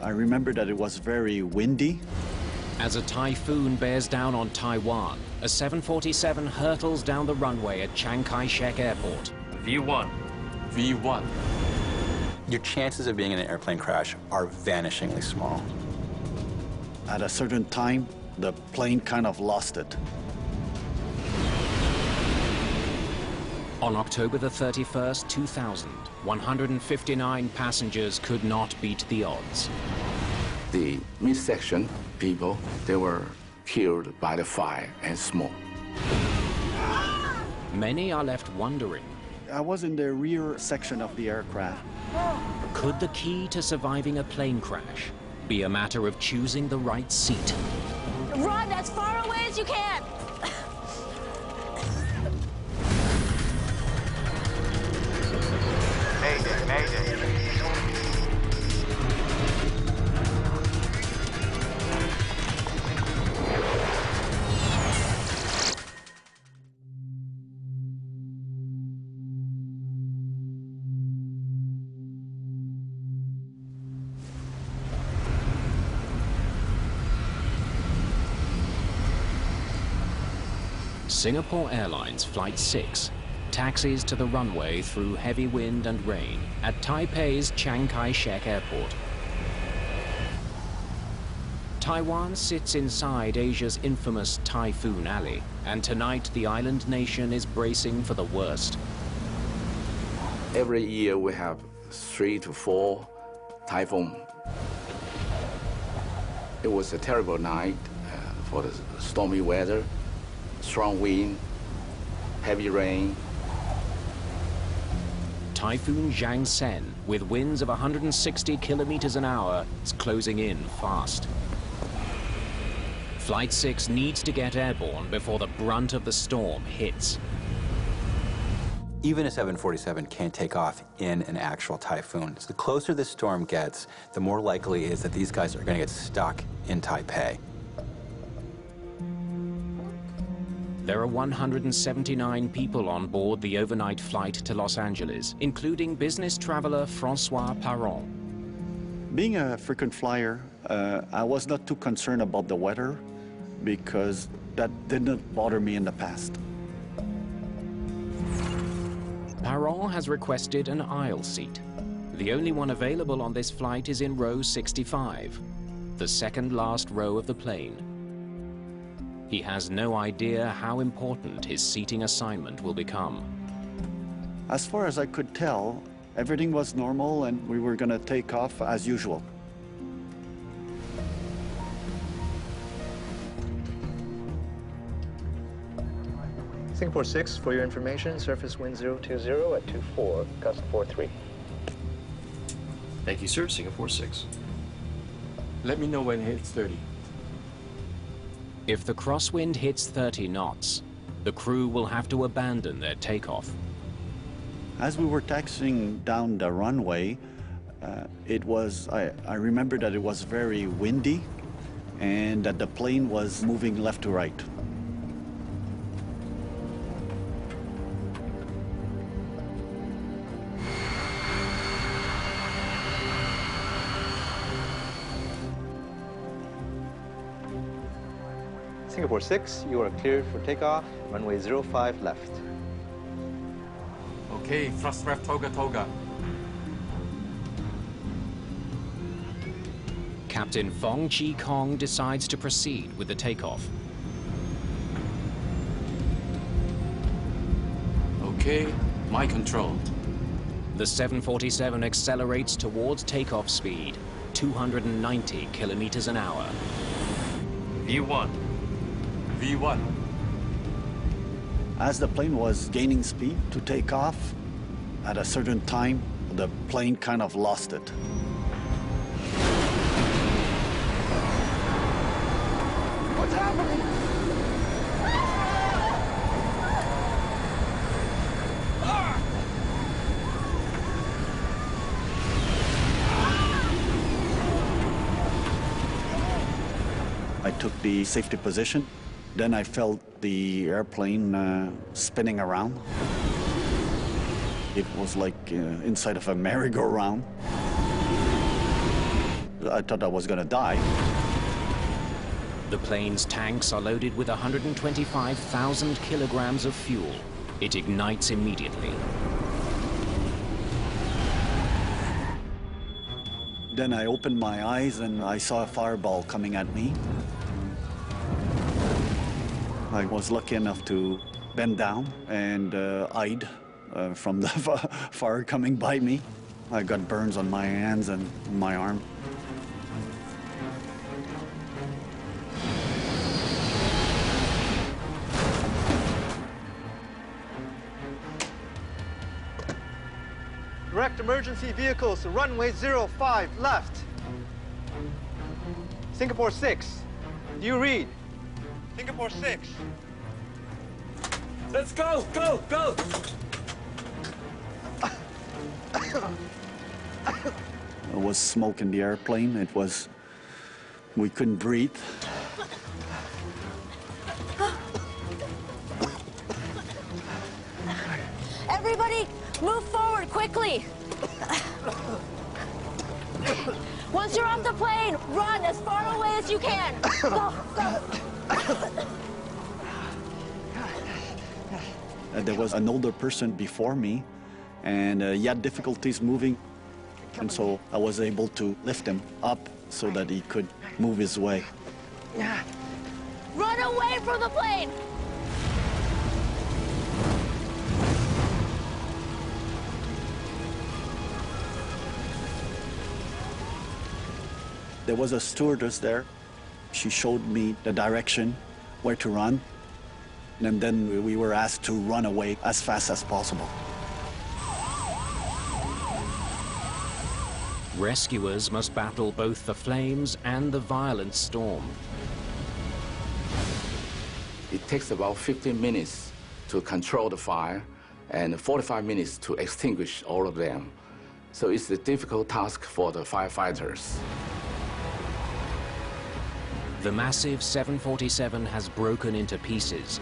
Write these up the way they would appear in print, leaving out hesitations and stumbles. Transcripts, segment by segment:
I remember that it was very windy. As a typhoon bears down on Taiwan, a 747 hurtles down the runway at Chiang Kai-shek Airport. V1. V1. Your chances of being in an airplane crash are vanishingly small. At a certain time, the plane kind of lost it. On October the 31st, 2000, 159 passengers could not beat the odds. The midsection people, they were killed by the fire and smoke. Many are left wondering, I was in the rear section of the aircraft. could the key to surviving a plane crash be a matter of choosing the right seat? Run as far away as you can! Mayday, mayday. Singapore Airlines Flight 6 taxis to the runway through heavy wind and rain at Taipei's Chiang Kai-shek Airport. Taiwan sits inside Asia's infamous Typhoon Alley, and tonight the island nation is bracing for the worst. Every year we have 3 to 4 typhoons. It was a terrible night for the stormy weather, strong wind, heavy rain. Typhoon Jiangsen, with winds of 160 kilometers an hour, is closing in fast. Flight 6 needs to get airborne before the brunt of the storm hits. Even a 747 can't take off in an actual typhoon. So the closer the storm gets, the more likely it is that these guys are going to get stuck in Taipei. There are 179 people on board the overnight flight to Los Angeles, including business traveler Francois Parent. Being a frequent flyer, I was not too concerned about the weather because that didn't bother me in the past. Parent has requested an aisle seat. The only one available on this flight is in row 65, the second last row of the plane. He has no idea how important his seating assignment will become. As far as I could tell, everything was normal and we were going to take off as usual. Singapore 6, for your information, surface wind 020 at 24, gust 43. Thank you, sir. Singapore 6. Let me know when it hits 30. If the crosswind hits 30 knots, the crew will have to abandon their takeoff. As we were taxiing down the runway, I remember that it was very windy and that the plane was moving left to right. Singapore 6, you are cleared for takeoff, runway 05 left. Okay, thrust left, toga, toga. Captain Fong Chi Kong decides to proceed with the takeoff. Okay, my control. The 747 accelerates towards takeoff speed, 290 kilometers an hour. V1. V1. As the plane was gaining speed to take off, at a certain time, the plane kind of lost it. What's happening? I took the safety position. Then I felt the airplane spinning around. It was like inside of a merry-go-round. I thought I was going to die. The plane's tanks are loaded with 125,000 kilograms of fuel. It ignites immediately. Then I opened my eyes and I saw a fireball coming at me. I was lucky enough to bend down and hide from the fire coming by me. I got burns on my hands and my arm. Direct emergency vehicles to runway 05 left. Singapore 6. Do you read? Singapore 6. Let's go, go, go! There was smoke in the airplane. We couldn't breathe. Everybody, move forward quickly. Once you're off the plane, run as far away as you can. Go, go. There was an older person before me, and he had difficulties moving. And so I was able to lift him up so that he could move his way. Run away from the plane. There was a stewardess there. She showed me the direction, where to run. And then we were asked to run away as fast as possible. Rescuers must battle both the flames and the violent storm. It takes about 15 minutes to control the fire and 45 minutes to extinguish all of them. So it's a difficult task for the firefighters. The massive 747 has broken into pieces.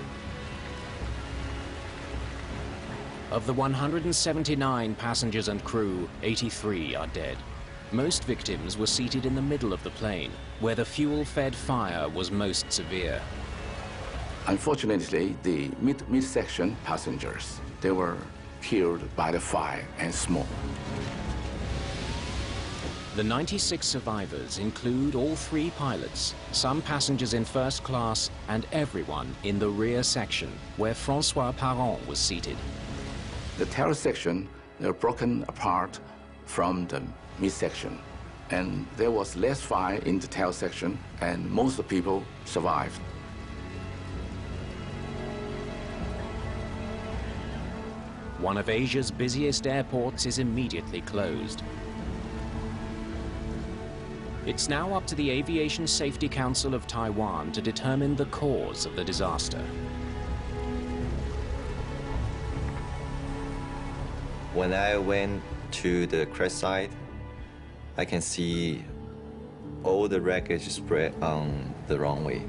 Of the 179 passengers and crew, 83 are dead. Most victims were seated in the middle of the plane, where the fuel-fed fire was most severe. Unfortunately, the mid-section passengers, they were killed by the fire and smoke. The 96 survivors include all 3 pilots, some passengers in first class, and everyone in the rear section, where François Parent was seated. The tail section, they're broken apart from the midsection, and there was less fire in the tail section, and most of the people survived. One of Asia's busiest airports is immediately closed. It's now up to the Aviation Safety Council of Taiwan to determine the cause of the disaster. When I went to the crash site, I can see all the wreckage spread on the runway,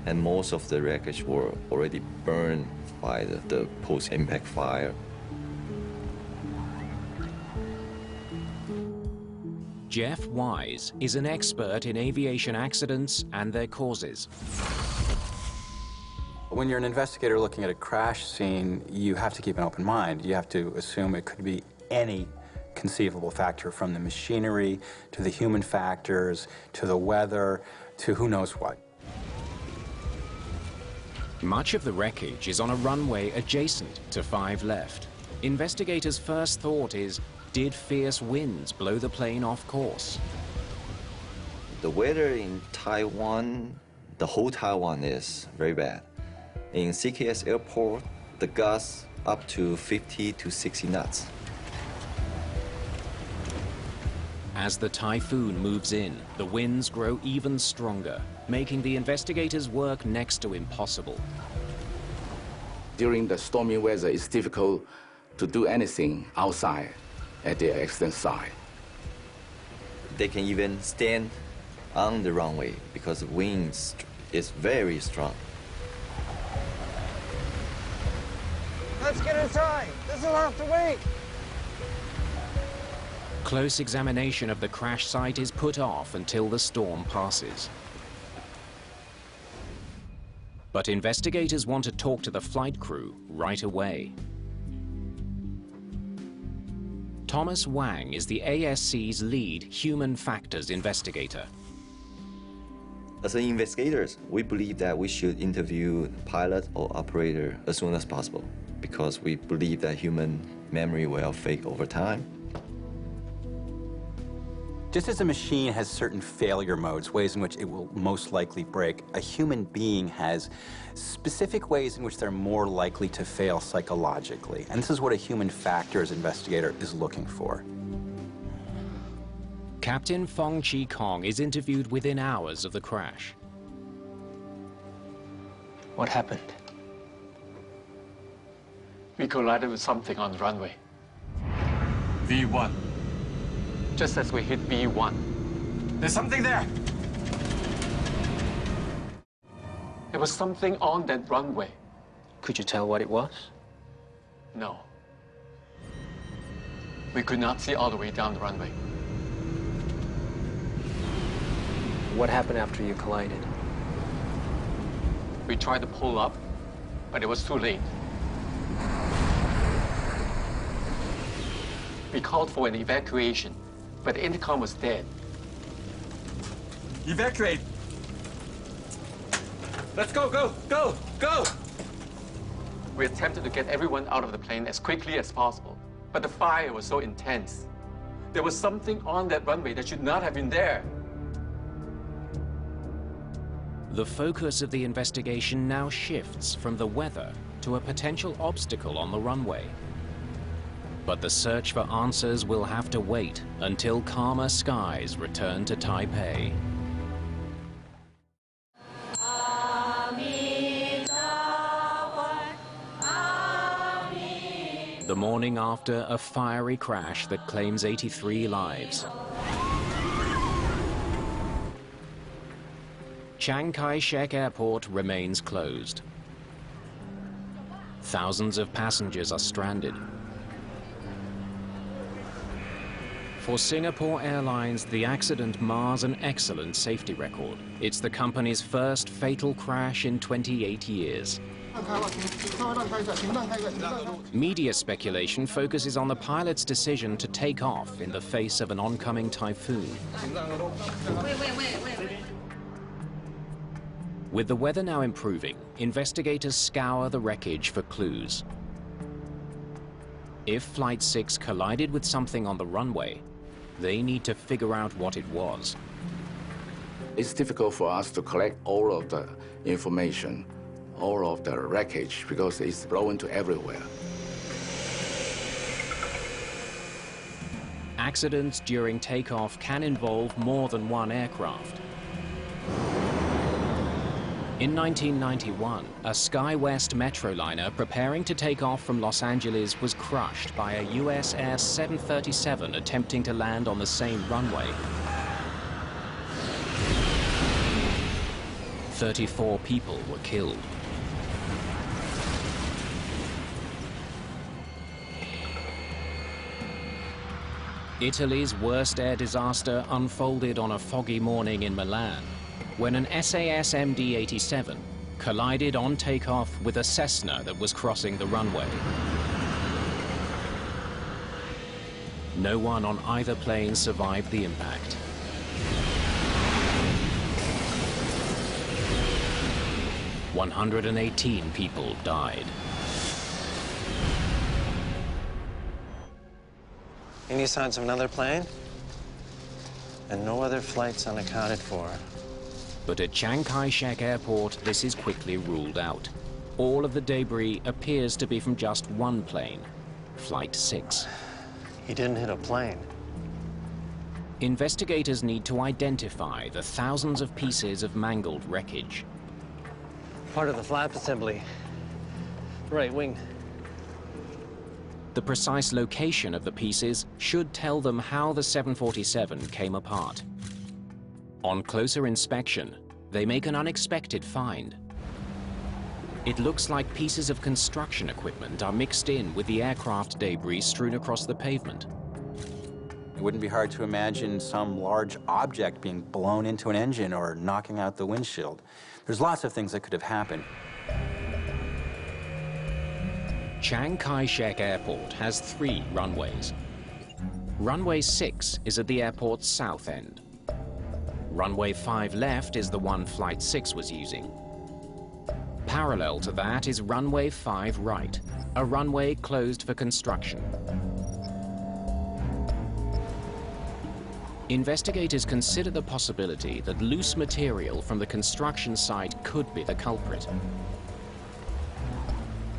and most of the wreckage were already burned by the post-impact fire. Jeff Wise is an expert in aviation accidents and their causes. When you're an investigator looking at a crash scene, you have to keep an open mind. You have to assume it could be any conceivable factor, from the machinery to the human factors to the weather to who knows what. Much of the wreckage is on a runway adjacent to 5 left. Investigators' first thought is, did fierce winds blow the plane off course? The weather in Taiwan, the whole Taiwan is very bad. In CKS Airport, the gusts up to 50 to 60 knots. As the typhoon moves in, the winds grow even stronger, making the investigators' work next to impossible. During the stormy weather, it's difficult to do anything outside at the accident site. They can even stand on the runway because the wind is very strong. Let's get inside. This will have to wait. Close examination of the crash site is put off until the storm passes. But investigators want to talk to the flight crew right away. Thomas Wang is the ASC's lead human factors investigator. As investigators, we believe that we should interview pilot or operator as soon as possible because we believe that human memory will fade over time. Just as a machine has certain failure modes, ways in which it will most likely break, a human being has specific ways in which they're more likely to fail psychologically. And this is what a human factors investigator is looking for. Captain Fong Chi Kong is interviewed within hours of the crash. What happened? We collided with something on the runway. V1. Just as we hit V1. There's something there! There was something on that runway. Could you tell what it was? No. We could not see all the way down the runway. What happened after you collided? We tried to pull up, but it was too late. We called for an evacuation, but the intercom was dead. Evacuate! Let's go, go, go, go! We attempted to get everyone out of the plane as quickly as possible, but the fire was so intense. There was something on that runway that should not have been there. The focus of the investigation now shifts from the weather to a potential obstacle on the runway. But the search for answers will have to wait until calmer skies return to Taipei. The morning after a fiery crash that claims 83 lives. Chiang Kai-shek Airport remains closed. Thousands of passengers are stranded. For Singapore Airlines, the accident mars an excellent safety record. It's the company's first fatal crash in 28 years. Media speculation focuses on the pilot's decision to take off in the face of an oncoming typhoon. With the weather now improving, investigators scour the wreckage for clues. If Flight 6 collided with something on the runway, they need to figure out what it was. It's difficult for us to collect all of the information, all of the wreckage, because it's blown to everywhere. Accidents during takeoff can involve more than one aircraft. In 1991, a SkyWest Metroliner preparing to take off from Los Angeles was crushed by a US Air 737 attempting to land on the same runway. 34 people were killed. Italy's worst air disaster unfolded on a foggy morning in Milan, when an SAS MD-87 collided on takeoff with a Cessna that was crossing the runway. No one on either plane survived the impact. "118 people died. Any signs of another plane? And no other flights unaccounted for. But at Chiang Kai-shek Airport, this is quickly ruled out. All of the debris appears to be from just one plane, Flight 6. He didn't hit a plane. Investigators need to identify the thousands of pieces of mangled wreckage. Part of the flap assembly. Right wing. The precise location of the pieces should tell them how the 747 came apart. On closer inspection, they make an unexpected find. It looks like pieces of construction equipment are mixed in with the aircraft debris strewn across the pavement. It wouldn't be hard to imagine some large object being blown into an engine or knocking out the windshield. There's lots of things that could have happened. Chiang Kai-shek Airport has 3 runways. Runway 6 is at the airport's south end. Runway 5 left is the one Flight 6 was using. Parallel to that is runway 5 right, a runway closed for construction. Investigators consider the possibility that loose material from the construction site could be the culprit.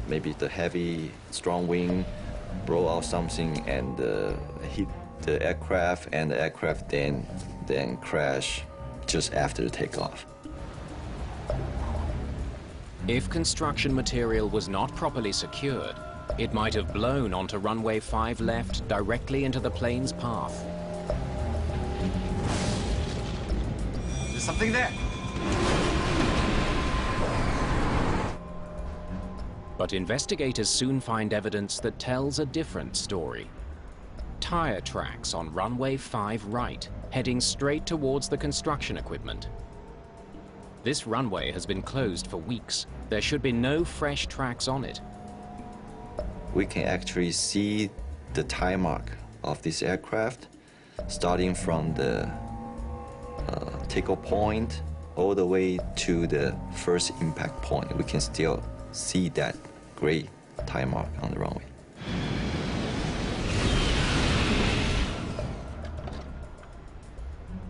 Maybe the heavy, strong wind blow out something and hit the aircraft, and the aircraft then crash just after the takeoff. If construction material was not properly secured, it might have blown onto runway 5 left directly into the plane's path. There's something there. But investigators soon find evidence that tells a different story. Tire tracks on runway 5 right, heading straight towards the construction equipment. This runway has been closed for weeks. There should be no fresh tracks on it. We can actually see the tire mark of this aircraft starting from the takeoff point all the way to the first impact point. We can still see that gray tire mark on the runway.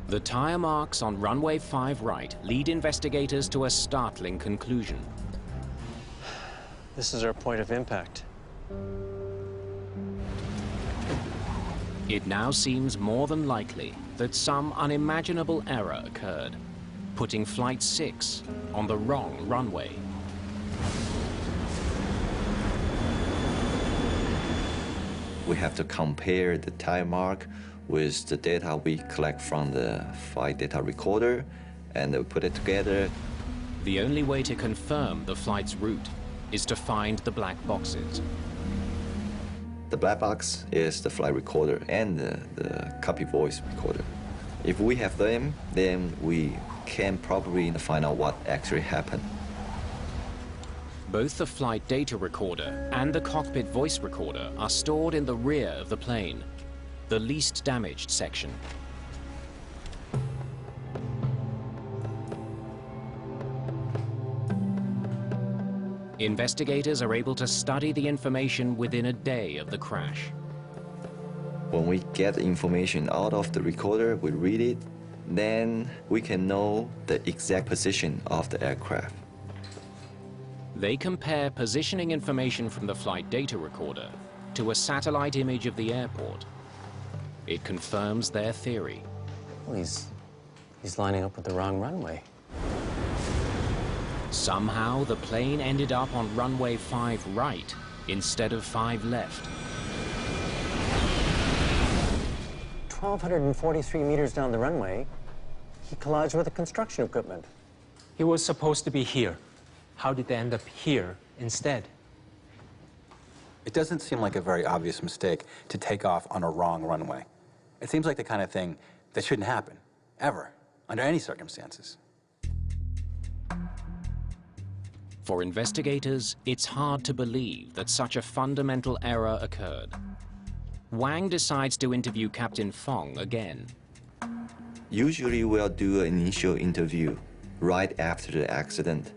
The tire marks on runway 5 right lead investigators to a startling conclusion. This is our point of impact. It now seems more than likely that some unimaginable error occurred, putting Flight 6 on the wrong runway. We have to compare the tire mark with the data we collect from the flight data recorder, and we put it together. The only way to confirm the flight's route is to find the black boxes. The black box is the flight recorder and the copy voice recorder. If we have them, then we can probably find out what actually happened. Both the flight data recorder and the cockpit voice recorder are stored in the rear of the plane, the least damaged section. Investigators are able to study the information within a day of the crash. When we get the information out of the recorder, we read it, then we can know the exact position of the aircraft. They compare positioning information from the flight data recorder to a satellite image of the airport. It confirms their theory. Well, he's lining up with the wrong runway. Somehow, the plane ended up on runway 5 right instead of 5 left. 1,243 meters down the runway, he collides with the construction equipment. He was supposed to be here. How did they end up here instead? It doesn't seem like a very obvious mistake to take off on a wrong runway. It seems like the kind of thing that shouldn't happen, ever, under any circumstances. For investigators, it's hard to believe that such a fundamental error occurred. Wang decides to interview Captain Fong again. Usually we'll do an initial interview right after the accident,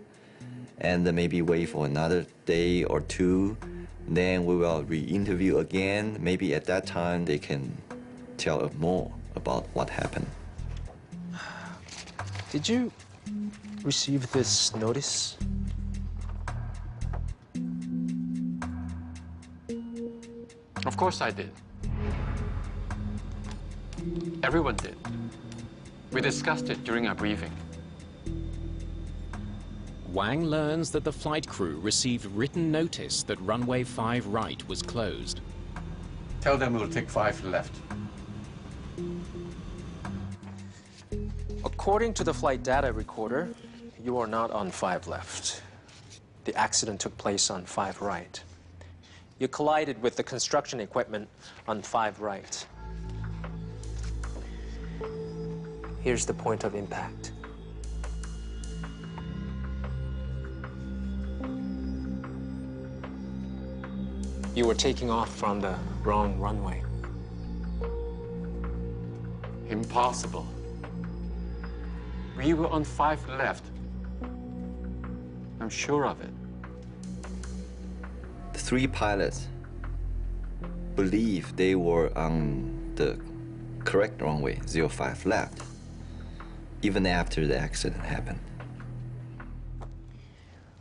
and maybe wait for another day or two. Then we will re-interview again. Maybe at that time they can tell us more about what happened. Did you receive this notice? Of course I did. Everyone did. We discussed it during our briefing. Wang learns that the flight crew received written notice that runway 5 right was closed. Tell them we'll take 5 left. According to the flight data recorder, you are not on 5 left. The accident took place on 5 right. You collided with the construction equipment on 5 right. Here's the point of impact. You were taking off from the wrong runway. Impossible. We were on 5 left. I'm sure of it. The 3 pilots believe they were on the correct runway, 05 left, even after the accident happened.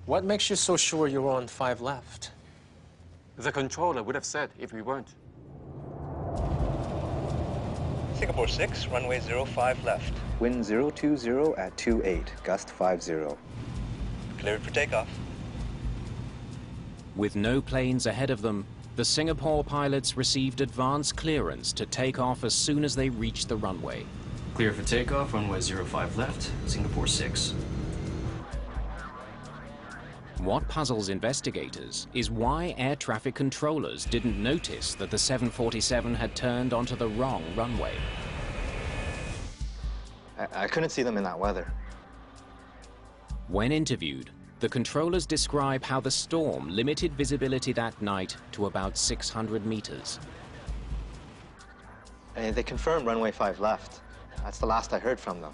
What makes you so sure you were on 5 left? The controller would have said if we weren't. Singapore 6, runway 05 left. Wind 020 at 28, gust 50. Cleared for takeoff. With no planes ahead of them, the Singapore pilots received advance clearance to take off as soon as they reached the runway. Clear for takeoff, runway 05 left, Singapore 6. What puzzles investigators is why air traffic controllers didn't notice that the 747 had turned onto the wrong runway. I couldn't see them in that weather. When interviewed, the controllers describe how the storm limited visibility that night to about 600 meters. And they confirmed runway 5 left. That's the last I heard from them.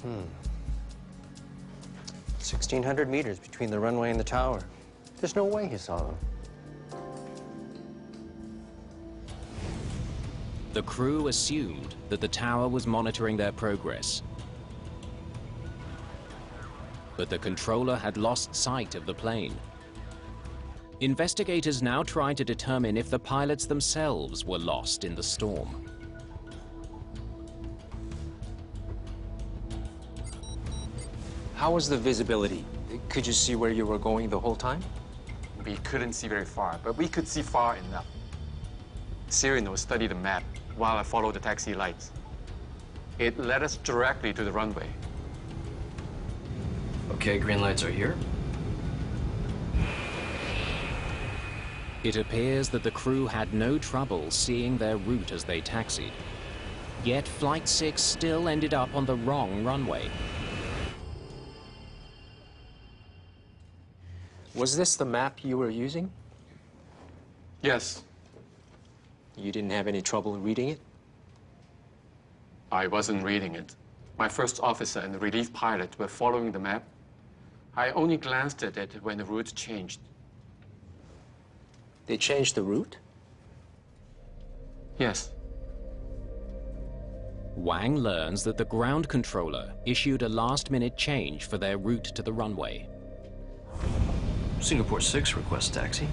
1,600 meters between the runway and the tower. There's no way he saw them. The crew assumed that the tower was monitoring their progress. But the controller had lost sight of the plane. Investigators now try to determine if the pilots themselves were lost in the storm. How was the visibility? Could you see where you were going the whole time? We couldn't see very far, but we could see far enough. Cyrano studied the map while I followed the taxi lights. It led us directly to the runway. Okay, green lights are here. It appears that the crew had no trouble seeing their route as they taxied. Yet Flight 6 still ended up on the wrong runway. Was this the map you were using? Yes. You didn't have any trouble reading it? I wasn't reading it. My first officer and the relief pilot were following the map. I only glanced at it when the route changed. They changed the route? Yes. Wang learns that the ground controller issued a last-minute change for their route to the runway. Singapore 6 requests taxi.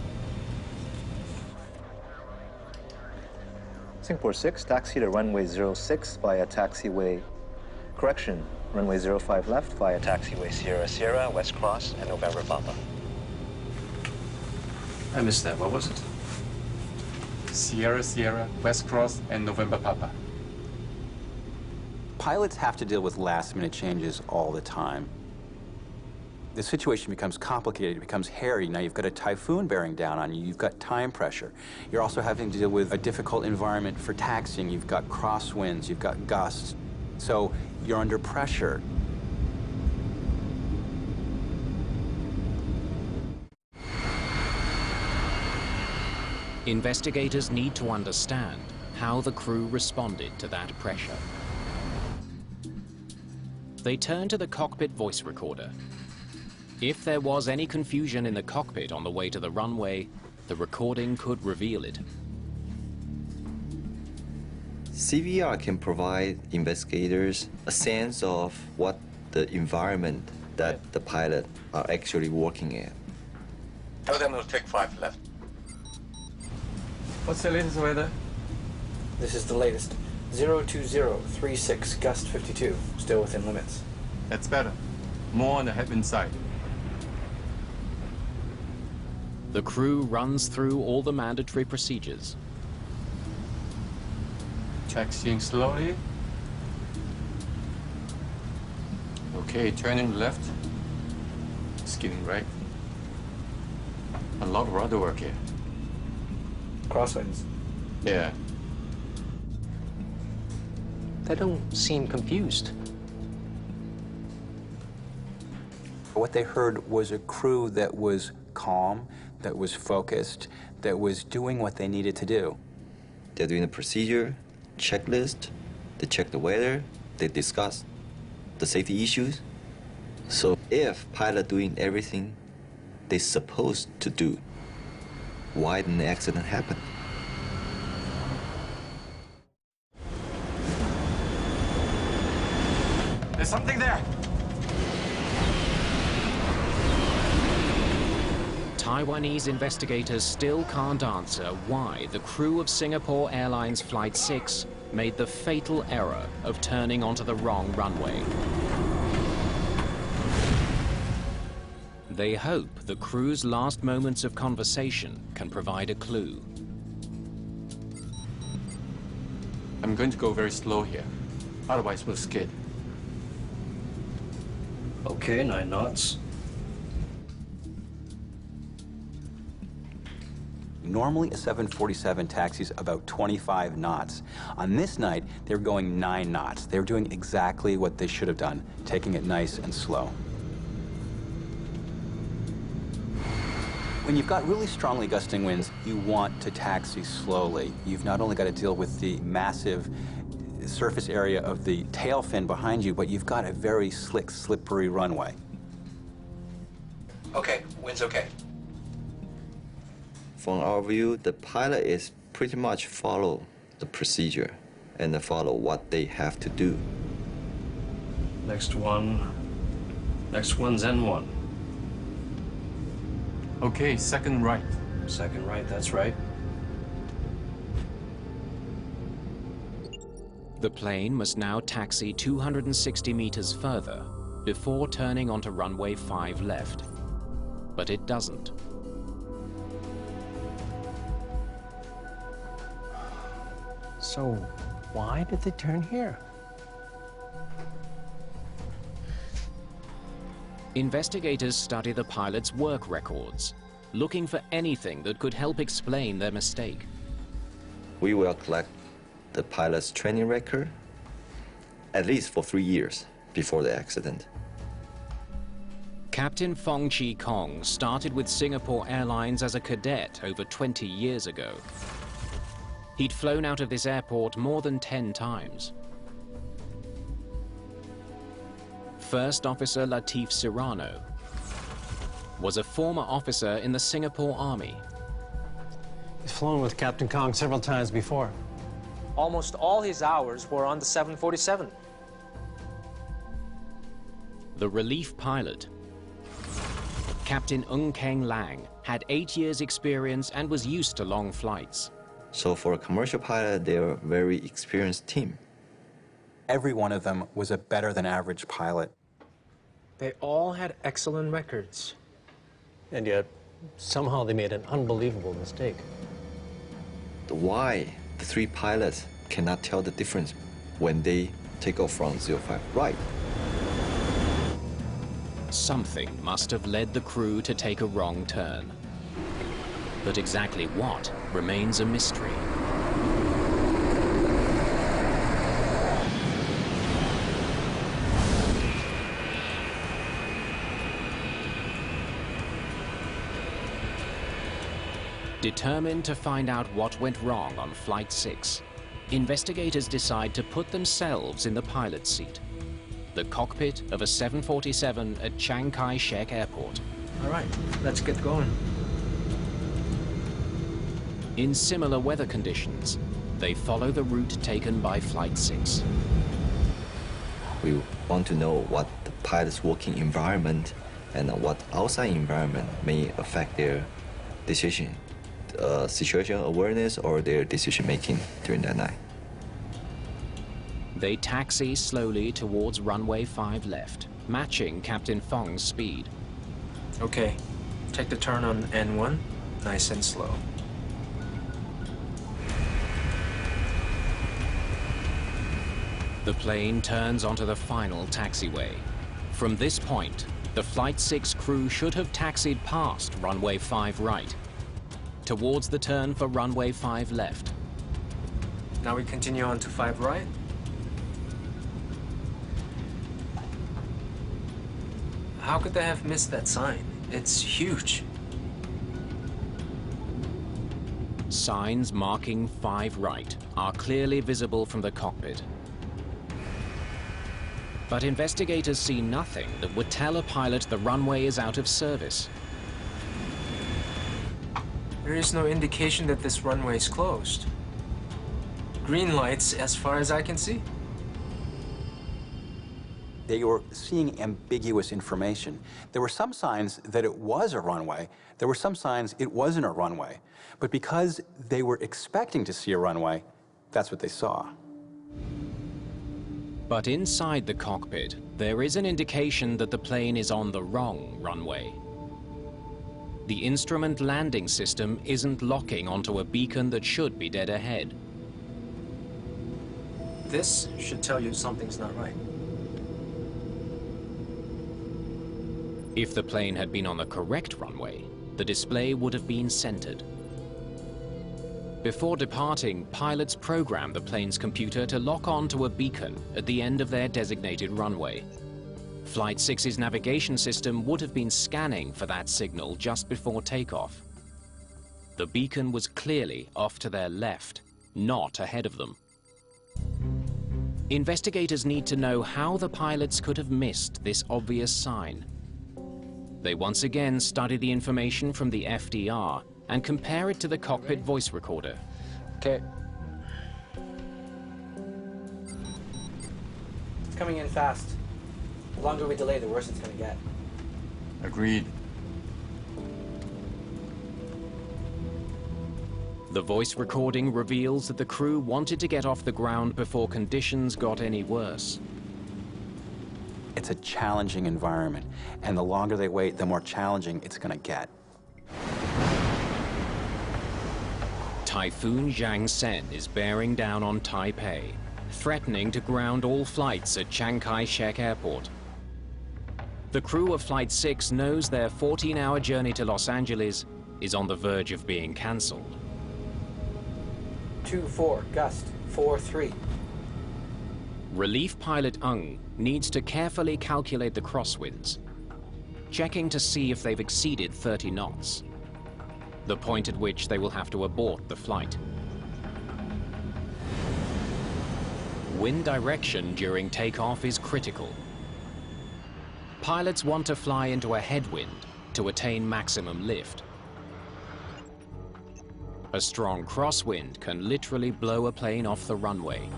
Singapore 6, taxi to runway 06 via taxiway. Correction, runway 05 left via taxiway Sierra Sierra, West Cross, and November Papa. I missed that. What was it? Sierra Sierra, West Cross, and November Papa. Pilots have to deal with last-minute changes all the time. The situation becomes complicated, it becomes hairy. Now you've got a typhoon bearing down on you, you've got time pressure. You're also having to deal with a difficult environment for taxiing. You've got crosswinds, you've got gusts. So you're under pressure. Investigators need to understand how the crew responded to that pressure. They turn to the cockpit voice recorder. If there was any confusion in the cockpit on the way to the runway, the recording could reveal it. CVR can provide investigators a sense of what the environment that the pilot are actually working in. Tell them to take 5 left. What's the latest weather? This is the latest. 02036, gust 52, still within limits. That's better. More on the headwind side. The crew runs through all the mandatory procedures. Taxiing slowly. Okay, turning left. Skidding right. A lot of rudder work here. Crosswinds. Yeah. They don't seem confused. What they heard was a crew that was calm, that was focused, that was doing what they needed to do. They're doing the procedure, checklist, they check the weather, they discuss the safety issues. So if pilot doing everything they're supposed to do, why didn't the accident happen? There's something there. Taiwanese investigators still can't answer why the crew of Singapore Airlines Flight 6 made the fatal error of turning onto the wrong runway. They hope the crew's last moments of conversation can provide a clue. I'm going to go very slow here. Otherwise, we'll skid. Okay, 9 knots. Normally, a 747 taxis about 25 knots. On this night, they were going 9 knots. They were doing exactly what they should have done, taking it nice and slow. When you've got really strongly gusting winds, you want to taxi slowly. You've not only got to deal with the massive surface area of the tail fin behind you, but you've got a very slick, slippery runway. Okay, wind's okay. From our view, the pilot is pretty much follow the procedure and follow what they have to do. Next one's N1. Okay, second right. Second right, that's right. The plane must now taxi 260 meters further before turning onto runway 5 left. But it doesn't. So, why did they turn here? Investigators study the pilot's work records, looking for anything that could help explain their mistake. We will collect the pilot's training record at least for 3 years before the accident. Captain Fong Chi Kong started with Singapore Airlines as a cadet over 20 years ago. He'd flown out of this airport more than 10 times. First Officer Latif Serrano was a former officer in the Singapore Army. He's flown with Captain Kong several times before. Almost all his hours were on the 747. The relief pilot, Captain Ng Keng Lang, had 8 years' experience and was used to long flights. So for a commercial pilot, they're a very experienced team. Every one of them was a better than average pilot. They all had excellent records. And yet, somehow they made an unbelievable mistake. Why the 3 pilots cannot tell the difference when they take off from 05 right? Something must have led the crew to take a wrong turn. But exactly what remains a mystery. Determined to find out what went wrong on Flight 6, investigators decide to put themselves in the pilot's seat, the cockpit of a 747 at Chiang Kai-shek Airport. All right, let's get going. In similar weather conditions, they follow the route taken by Flight 6. We want to know what the pilot's working environment and what outside environment may affect their decision, situational awareness or their decision making during that night. They taxi slowly towards runway 5 left, matching Captain Fong's speed. Okay, take the turn on N1, nice and slow. The plane turns onto the final taxiway. From this point, the Flight 6 crew should have taxied past runway 5 right, towards the turn for runway 5 left. Now we continue on to 5 right? How could they have missed that sign? It's huge. Signs marking 5 right are clearly visible from the cockpit. But investigators see nothing that would tell a pilot the runway is out of service. There is no indication that this runway is closed. Green lights as far as I can see. They were seeing ambiguous information. There were some signs that it was a runway. There were some signs it wasn't a runway. But because they were expecting to see a runway, that's what they saw. But inside the cockpit, there is an indication that the plane is on the wrong runway. The instrument landing system isn't locking onto a beacon that should be dead ahead. This should tell you something's not right. If the plane had been on the correct runway, the display would have been centered. Before departing, pilots program the plane's computer to lock on to a beacon at the end of their designated runway. Flight 6's navigation system would have been scanning for that signal just before takeoff. The beacon was clearly off to their left, not ahead of them. Investigators need to know how the pilots could have missed this obvious sign. They once again study the information from the FDR and compare it to the cockpit voice recorder. Okay. It's coming in fast. The longer we delay, the worse it's going to get. Agreed. The voice recording reveals that the crew wanted to get off the ground before conditions got any worse. It's a challenging environment, and the longer they wait, the more challenging it's going to get. Typhoon Jangsen is bearing down on Taipei, threatening to ground all flights at Chiang Kai-shek Airport. The crew of Flight 6 knows their 14-hour journey to Los Angeles is on the verge of being cancelled. 2-4, gust, 4-3. Relief pilot Ng needs to carefully calculate the crosswinds, checking to see if they've exceeded 30 knots, the point at which they will have to abort the flight. Wind direction during takeoff is critical. Pilots want to fly into a headwind to attain maximum lift. A strong crosswind can literally blow a plane off the runway.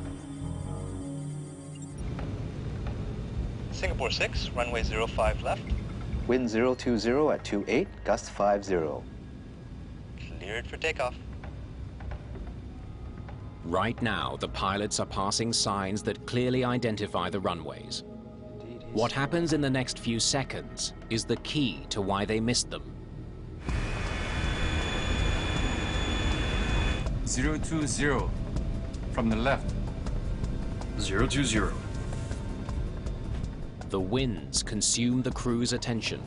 Singapore 6, runway 05 left. Wind 020 at 28, gust 50. Cleared for takeoff. Right now, the pilots are passing signs that clearly identify the runways. What happens in the next few seconds is the key to why they missed them. 020 from the left. 020. The winds consume the crew's attention.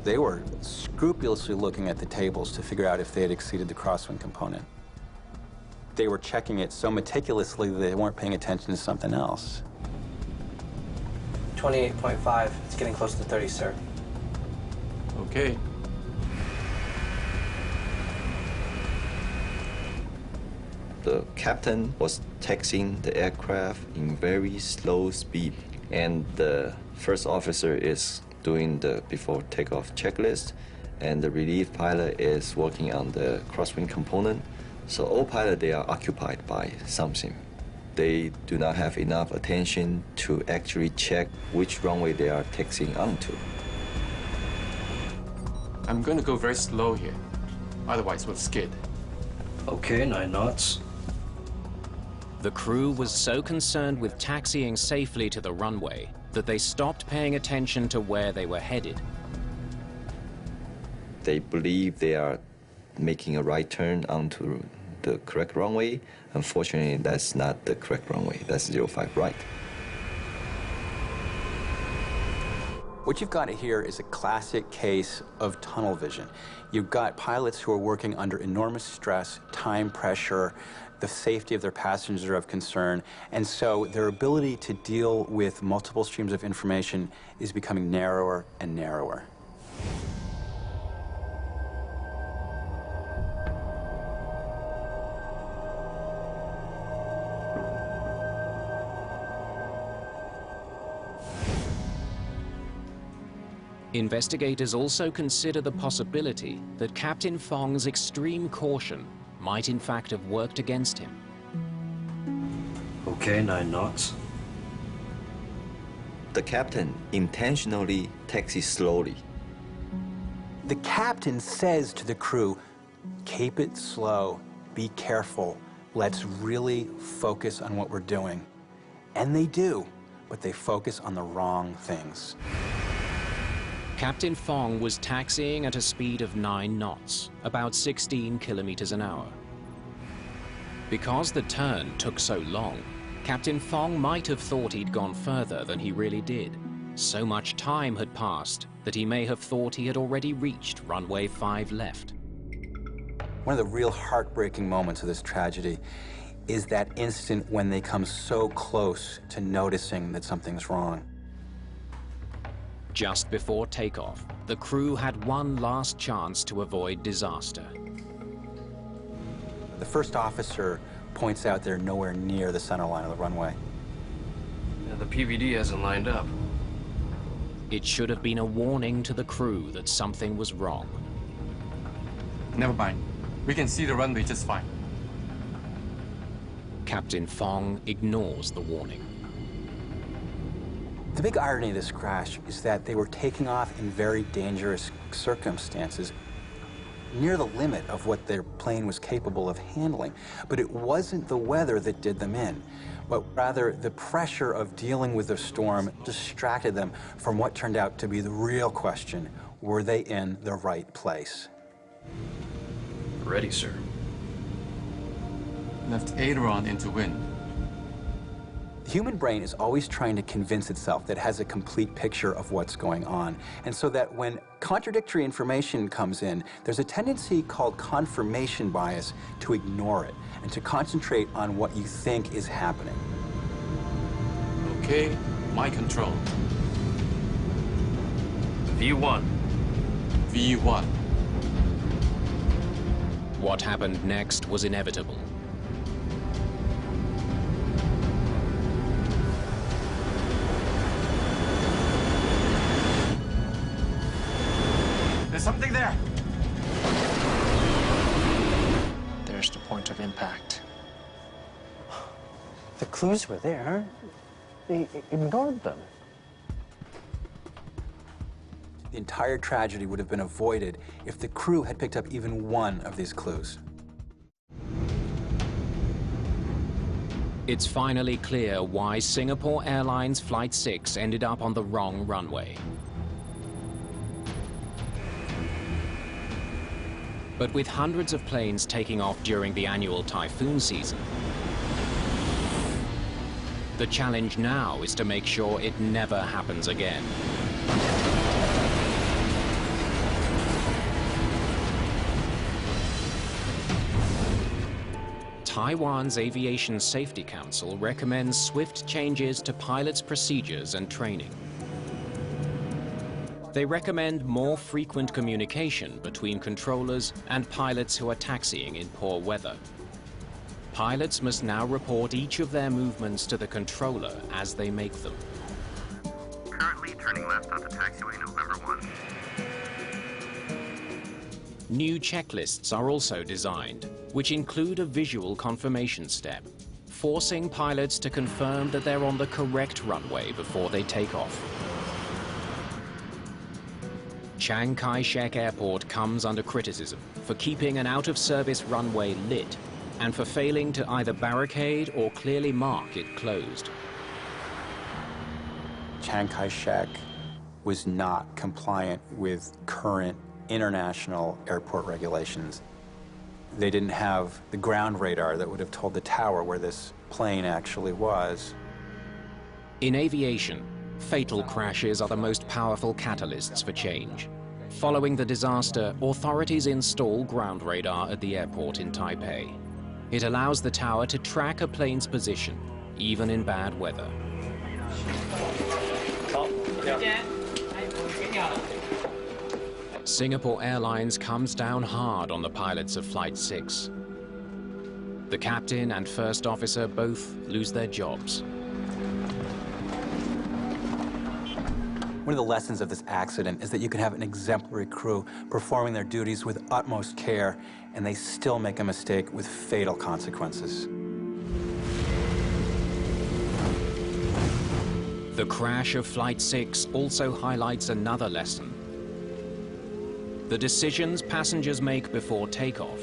They were scrupulously looking at the tables to figure out if they had exceeded the crosswind component. They were checking it so meticulously that they weren't paying attention to something else. 28.5. It's getting close to 30, sir. Okay. The captain was taxiing the aircraft in very slow speed, and the first officer is doing the before takeoff checklist, and the relief pilot is working on the crosswind component. So all pilots, they are occupied by something. They do not have enough attention to actually check which runway they are taxiing onto. I'm going to go very slow here. Otherwise, we'll skid. Okay, 9 knots. The crew was so concerned with taxiing safely to the runway that they stopped paying attention to where they were headed. They believe they are making a right turn onto the correct runway. Unfortunately, that's not the correct runway. That's 05 right. What you've got here is a classic case of tunnel vision. You've got pilots who are working under enormous stress, time pressure, the safety of their passengers are of concern, and so their ability to deal with multiple streams of information is becoming narrower and narrower. Investigators also consider the possibility that Captain Fong's extreme caution might in fact have worked against him. Okay, 9 knots. The captain intentionally taxis slowly. The captain says to the crew, keep it slow, be careful, let's really focus on what we're doing. And they do, but they focus on the wrong things. Captain Fong was taxiing at a speed of 9 knots, about 16 kilometers an hour. Because the turn took so long, Captain Fong might have thought he'd gone further than he really did. So much time had passed that he may have thought he had already reached runway 5 left. One of the real heartbreaking moments of this tragedy is that instant when they come so close to noticing that something's wrong. Just before takeoff, the crew had one last chance to avoid disaster. The first officer points out they're nowhere near the center line of the runway. Yeah, the PVD hasn't lined up. It should have been a warning to the crew that something was wrong. Never mind. We can see the runway just fine. Captain Fong ignores the warning. The big irony of this crash is that they were taking off in very dangerous circumstances, near the limit of what their plane was capable of handling. But it wasn't the weather that did them in, but rather the pressure of dealing with the storm distracted them from what turned out to be the real question: were they in the right place? Ready, sir. Left aileron into wind. The human brain is always trying to convince itself that it has a complete picture of what's going on. And so that when contradictory information comes in, there's a tendency called confirmation bias to ignore it and to concentrate on what you think is happening. Okay, my control. V1. V1. What happened next was inevitable. There's something there. There's the point of impact. The clues were there. They ignored them. The entire tragedy would have been avoided if the crew had picked up even one of these clues. It's finally clear why Singapore Airlines Flight 6 ended up on the wrong runway. But with hundreds of planes taking off during the annual typhoon season, the challenge now is to make sure it never happens again. Taiwan's Aviation Safety Council recommends swift changes to pilots' procedures and training. They recommend more frequent communication between controllers and pilots who are taxiing in poor weather. Pilots must now report each of their movements to the controller as they make them. Currently turning left onto taxiway November 1. New checklists are also designed, which include a visual confirmation step, forcing pilots to confirm that they're on the correct runway before they take off. Chiang Kai-shek Airport comes under criticism for keeping an out-of-service runway lit and for failing to either barricade or clearly mark it closed. Chiang Kai-shek was not compliant with current international airport regulations. They didn't have the ground radar that would have told the tower where this plane actually was. In aviation, Fatal crashes are the most powerful catalysts for change. Following the disaster, authorities install ground radar at the airport in Taipei. It allows the tower to track a plane's position, even in bad weather. Singapore Airlines comes down hard on the pilots of Flight 6. The captain and first officer both lose their jobs. One of the lessons of this accident is that you can have an exemplary crew performing their duties with utmost care, and they still make a mistake with fatal consequences. The crash of Flight 6 also highlights another lesson. The decisions passengers make before takeoff,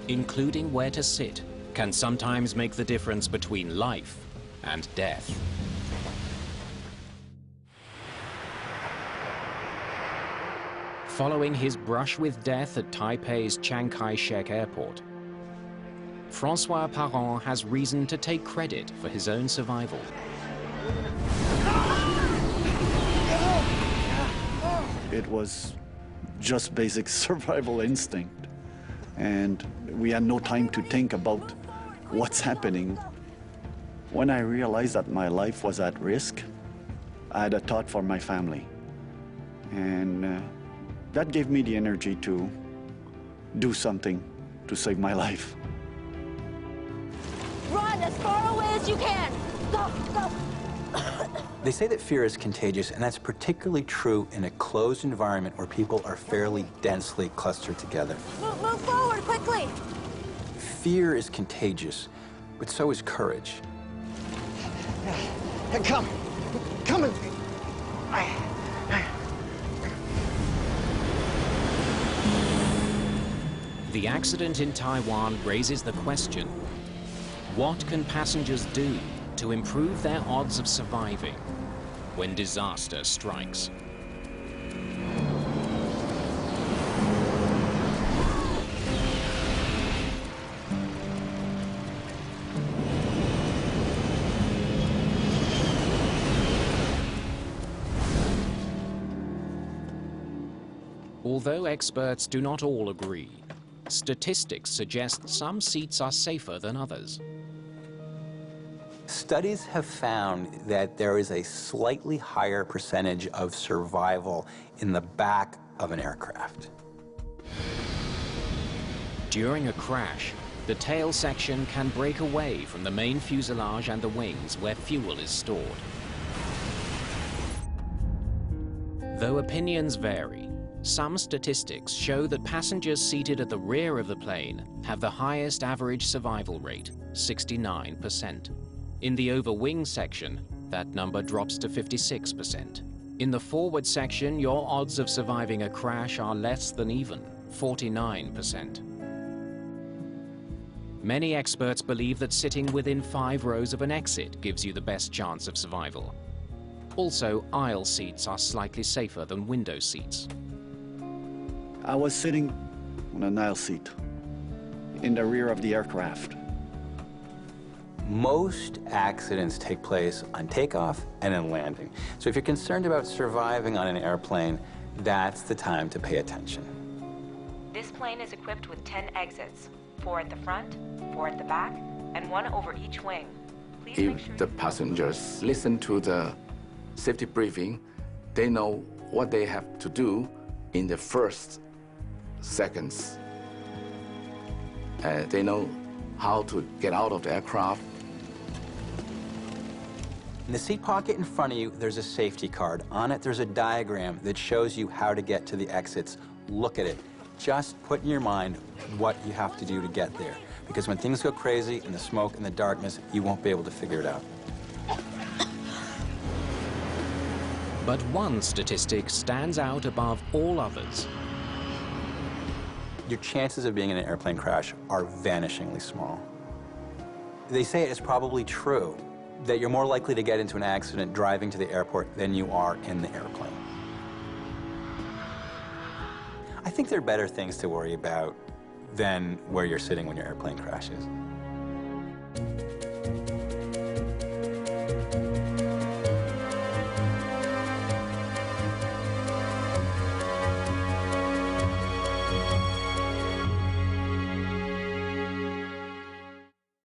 including where to sit, can sometimes make the difference between life and death. Following his brush with death at Taipei's Chiang Kai-shek Airport, Francois Parent has reason to take credit for his own survival. It was just basic survival instinct, and we had no time to think about what's happening. When I realized that my life was at risk, I had a thought for my family, and that gave me the energy to do something to save my life. Run as far away as you can! Go, go! They say that fear is contagious, and that's particularly true in a closed environment where people are fairly densely clustered together. Move forward, quickly! Fear is contagious, but so is courage. Hey, come with me. The accident in Taiwan raises the question, what can passengers do to improve their odds of surviving when disaster strikes? Although experts do not all agree, statistics suggest some seats are safer than others. Studies have found that there is a slightly higher percentage of survival in the back of an aircraft. During a crash, the tail section can break away from the main fuselage and the wings where fuel is stored. Though opinions vary, some statistics show that passengers seated at the rear of the plane have the highest average survival rate, 69%. In the over-wing section, that number drops to 56%. In the forward section, your odds of surviving a crash are less than even, 49%. Many experts believe that sitting within 5 rows of an exit gives you the best chance of survival. Also, aisle seats are slightly safer than window seats. I was sitting on an aisle seat in the rear of the aircraft. Most accidents take place on takeoff and in landing. So if you're concerned about surviving on an airplane, that's the time to pay attention. This plane is equipped with 10 exits, 4 at the front, 4 at the back, and 1 over each wing. Please make sure if the passengers listen to the safety briefing, they know what they have to do in the first seconds. They know how to get out of the aircraft. In the seat pocket in front of you, there's a safety card. On it, there's a diagram that shows you how to get to the exits. Look at it. Just put in your mind what you have to do to get there. Because when things go crazy in the smoke and the darkness, you won't be able to figure it out. But one statistic stands out above all others. Your chances of being in an airplane crash are vanishingly small. They say it's probably true that you're more likely to get into an accident driving to the airport than you are in the airplane. I think there are better things to worry about than where you're sitting when your airplane crashes.